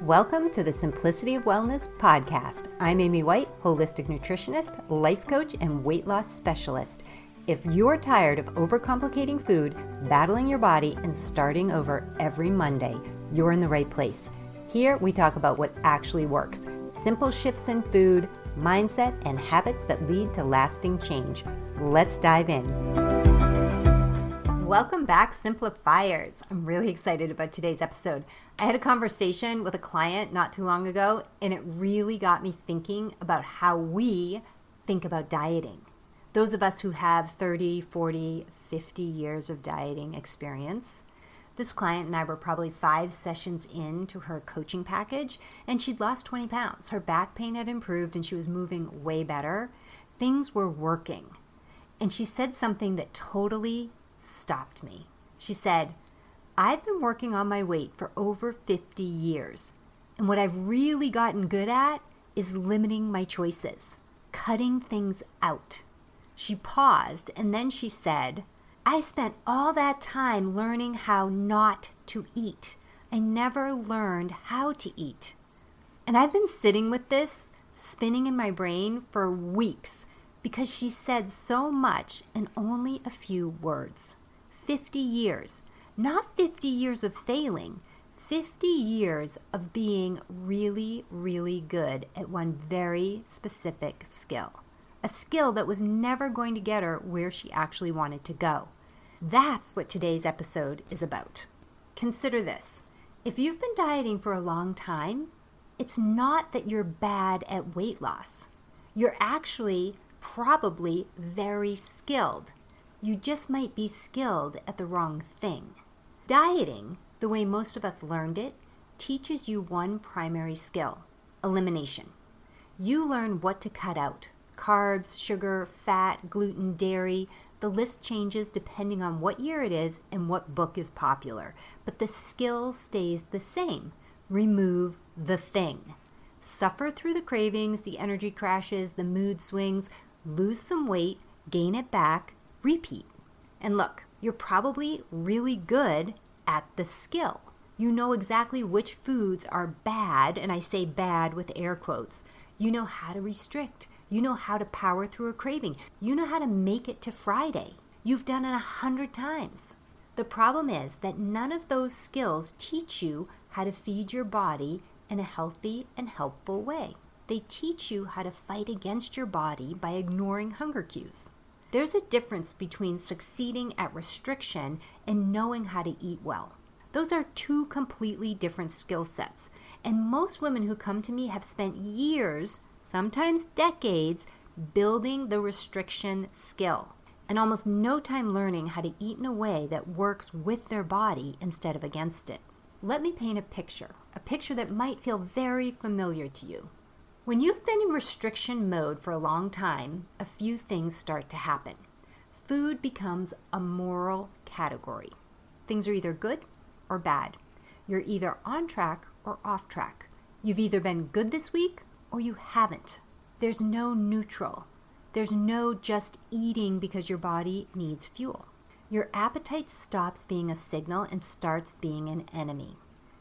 Welcome to the Simplicity of Wellness podcast. I'm Amy White, holistic nutritionist, life coach, and weight loss specialist. If you're tired of overcomplicating food, battling your body, and starting over every Monday, you're in the right place. Here we talk about what actually works, simple shifts in food, mindset, and habits that lead to lasting change. Let's dive in. Welcome back, Simplifiers. I'm really excited about today's episode. I had a conversation with a client not too long ago, and it really got me thinking about how we think about dieting. Those of us who have 30, 40, 50 years of dieting experience. This client and I were probably 5 sessions into her coaching package, and she'd lost 20 pounds. Her back pain had improved, and she was moving way better. Things were working. And she said something that totally stopped me. She said, I've been working on my weight for over 50 years. And what I've really gotten good at is limiting my choices, cutting things out. She paused and then she said, I spent all that time learning how not to eat. I never learned how to eat. And I've been sitting with this, spinning in my brain for weeks because she said so much in only a few words. 50 years. Not 50 years of failing, 50 years of being really, really good at one very specific skill. A skill that was never going to get her where she actually wanted to go. That's what today's episode is about. Consider this. If you've been dieting for a long time, it's not that you're bad at weight loss. You're actually probably very skilled. You just might be skilled at the wrong thing. Dieting, the way most of us learned it, teaches you one primary skill, elimination. You learn what to cut out. Carbs, sugar, fat, gluten, dairy. The list changes depending on what year it is and what book is popular. But the skill stays the same. Remove the thing. Suffer through the cravings, the energy crashes, the mood swings, lose some weight, gain it back, repeat. And look, you're probably really good at the skill. You know exactly which foods are bad, and I say bad with air quotes. You know how to restrict. You know how to power through a craving. You know how to make it to Friday. You've done it 100 times. The problem is that none of those skills teach you how to feed your body in a healthy and helpful way. They teach you how to fight against your body by ignoring hunger cues. There's a difference between succeeding at restriction and knowing how to eat well. Those are two completely different skill sets. And most women who come to me have spent years, sometimes decades, building the restriction skill and almost no time learning how to eat in a way that works with their body instead of against it. Let me paint a picture that might feel very familiar to you. When you've been in restriction mode for a long time, a few things start to happen. Food becomes a moral category. Things are either good or bad. You're either on track or off track. You've either been good this week or you haven't. There's no neutral. There's no just eating because your body needs fuel. Your appetite stops being a signal and starts being an enemy.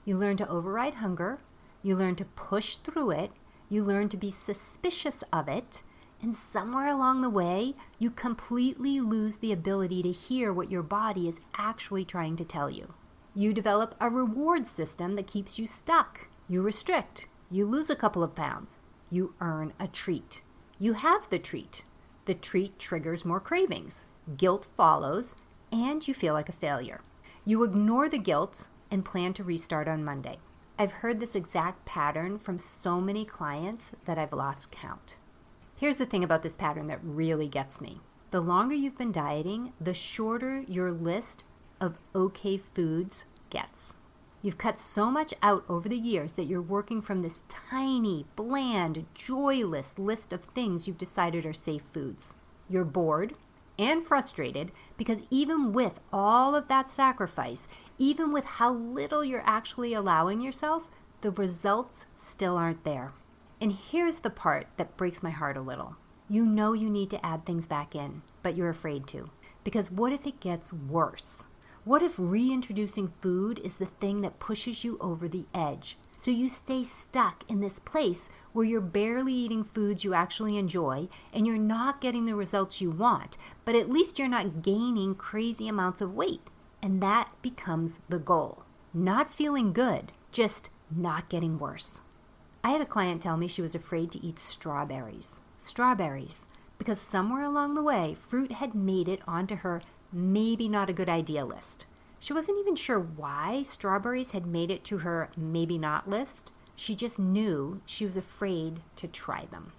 You learn to override hunger. You learn to push through it. You learn to be suspicious of it, and somewhere along the way, you completely lose the ability to hear what your body is actually trying to tell you. You develop a reward system that keeps you stuck. You restrict. You lose a couple of pounds. You earn a treat. You have the treat. The treat triggers more cravings. Guilt follows, and you feel like a failure. You ignore the guilt and plan to restart on Monday. I've heard this exact pattern from so many clients that I've lost count. Here's the thing about this pattern that really gets me. The longer you've been dieting, the shorter your list of okay foods gets. You've cut so much out over the years that you're working from this tiny, bland, joyless list of things you've decided are safe foods. You're bored and frustrated because even with all of that sacrifice, even with how little you're actually allowing yourself, the results still aren't there. And here's the part that breaks my heart a little. You know you need to add things back in, but you're afraid to. Because what if it gets worse? What if reintroducing food is the thing that pushes you over the edge? So you stay stuck in this place where you're barely eating foods you actually enjoy and you're not getting the results you want, but at least you're not gaining crazy amounts of weight. And that becomes the goal. Not feeling good, just not getting worse. I had a client tell me she was afraid to eat strawberries. Strawberries, because somewhere along the way, fruit had made it onto her maybe not a good idea list. She wasn't even sure why strawberries had made it to her maybe not list. She just knew she was afraid to try them.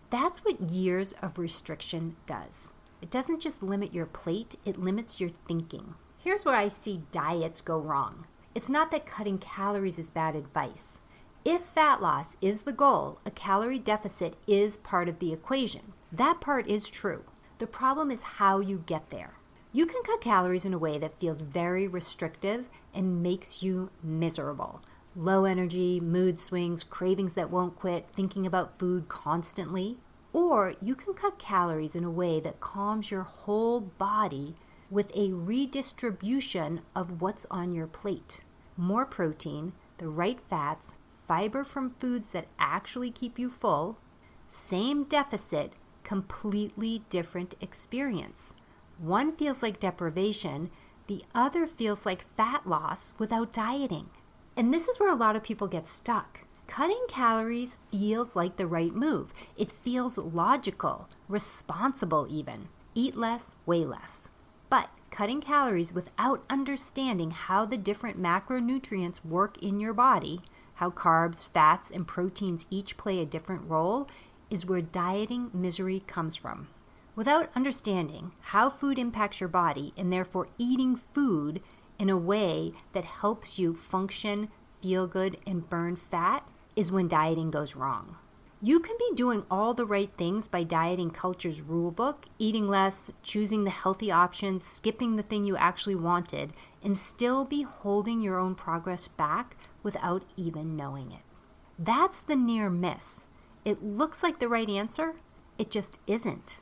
That's what years of restriction does. It doesn't just limit your plate, it limits your thinking. Here's where I see diets go wrong. It's not that cutting calories is bad advice. If fat loss is the goal, a calorie deficit is part of the equation. That part is true. The problem is how you get there. You can cut calories in a way that feels very restrictive and makes you miserable. Low energy, mood swings, cravings that won't quit, thinking about food constantly. Or you can cut calories in a way that calms your whole body with a redistribution of what's on your plate. More protein, the right fats, fiber from foods that actually keep you full. Same deficit, completely different experience. One feels like deprivation, the other feels like fat loss without dieting. And this is where a lot of people get stuck. Cutting calories feels like the right move. It feels logical, responsible even. Eat less, weigh less. But cutting calories without understanding how the different macronutrients work in your body, how carbs, fats, and proteins each play a different role, is where dieting misery comes from. Without understanding how food impacts your body and therefore eating food in a way that helps you function, feel good, and burn fat is when dieting goes wrong. You can be doing all the right things by dieting culture's rule book, eating less, choosing the healthy options, skipping the thing you actually wanted, and still be holding your own progress back without even knowing it. That's the near miss. It looks like the right answer, it just isn't.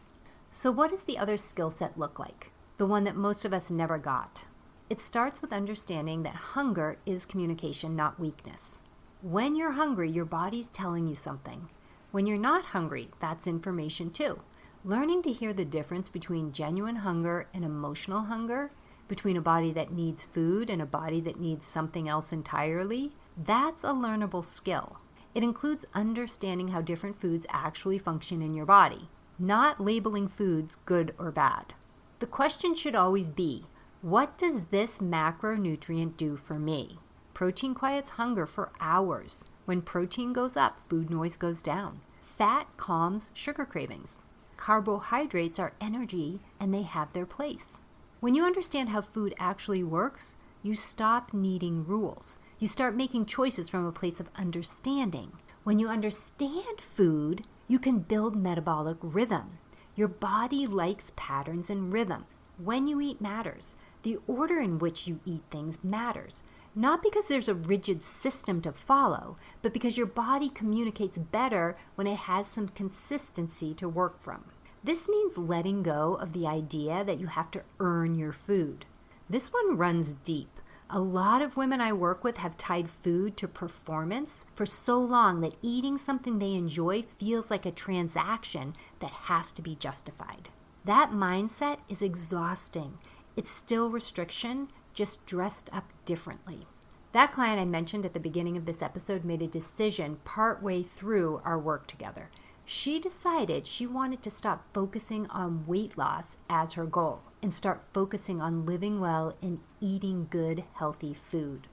So what does the other skill set look like? The one that most of us never got. It starts with understanding that hunger is communication, not weakness. When you're hungry, your body's telling you something. When you're not hungry, that's information too. Learning to hear the difference between genuine hunger and emotional hunger, between a body that needs food and a body that needs something else entirely, that's a learnable skill. It includes understanding how different foods actually function in your body, not labeling foods good or bad. The question should always be, what does this macronutrient do for me? Protein quiets hunger for hours. When protein goes up, food noise goes down. Fat calms sugar cravings. Carbohydrates are energy and they have their place. When you understand how food actually works, you stop needing rules. You start making choices from a place of understanding. When you understand food, you can build metabolic rhythm. Your body likes patterns and rhythm. When you eat matters. The order in which you eat things matters. Not because there's a rigid system to follow, but because your body communicates better when it has some consistency to work from. This means letting go of the idea that you have to earn your food. This one runs deep. A lot of women I work with have tied food to performance for so long that eating something they enjoy feels like a transaction that has to be justified. That mindset is exhausting. It's still restriction, just dressed up differently. That client I mentioned at the beginning of this episode made a decision partway through our work together. She decided she wanted to stop focusing on weight loss as her goal and start focusing on living well and eating good, healthy food.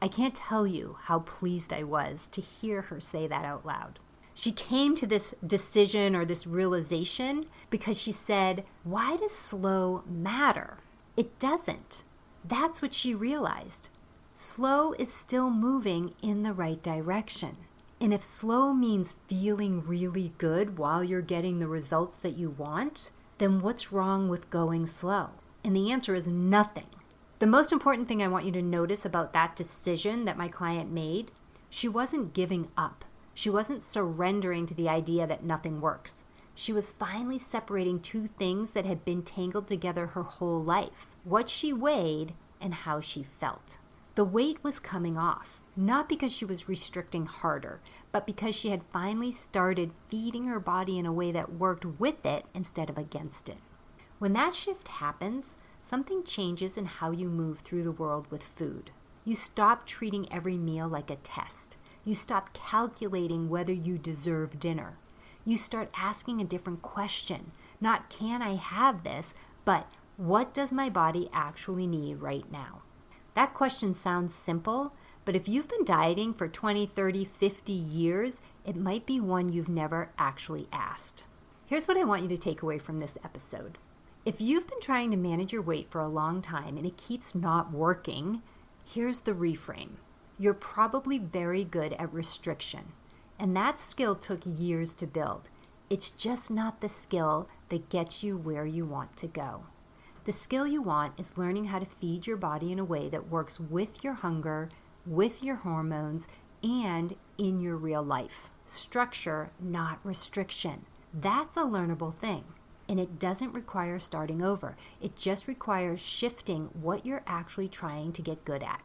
I can't tell you how pleased I was to hear her say that out loud. She came to this decision or this realization because she said, "Why does slow matter?" It doesn't. That's what she realized. Slow is still moving in the right direction. And if slow means feeling really good while you're getting the results that you want, then what's wrong with going slow? And the answer is nothing. The most important thing I want you to notice about that decision that my client made, she wasn't giving up. She wasn't surrendering to the idea that nothing works. She was finally separating two things that had been tangled together her whole life: what she weighed and how she felt. The weight was coming off, not because she was restricting harder, but because she had finally started feeding her body in a way that worked with it instead of against it. When that shift happens, something changes in how you move through the world with food. You stop treating every meal like a test. You stop calculating whether you deserve dinner. You start asking a different question. Not, can I have this, but what does my body actually need right now? That question sounds simple, but if you've been dieting for 20, 30, 50 years, it might be one you've never actually asked. Here's what I want you to take away from this episode. If you've been trying to manage your weight for a long time and it keeps not working, here's the reframe. You're probably very good at restriction, and that skill took years to build. It's just not the skill that gets you where you want to go. The skill you want is learning how to feed your body in a way that works with your hunger, with your hormones, and in your real life. Structure, not restriction. That's a learnable thing. And it doesn't require starting over. It just requires shifting what you're actually trying to get good at.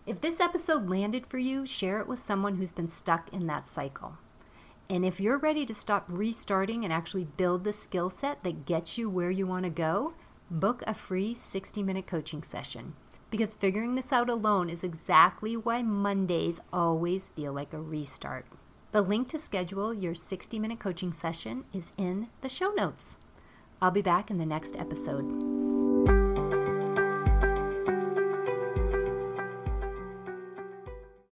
If this episode landed for you, share it with someone who's been stuck in that cycle. And if you're ready to stop restarting and actually build the skill set that gets you where you want to go, book a free 60-minute coaching session. Because figuring this out alone is exactly why Mondays always feel like a restart. The link to schedule your 60-minute coaching session is in the show notes. I'll be back in the next episode.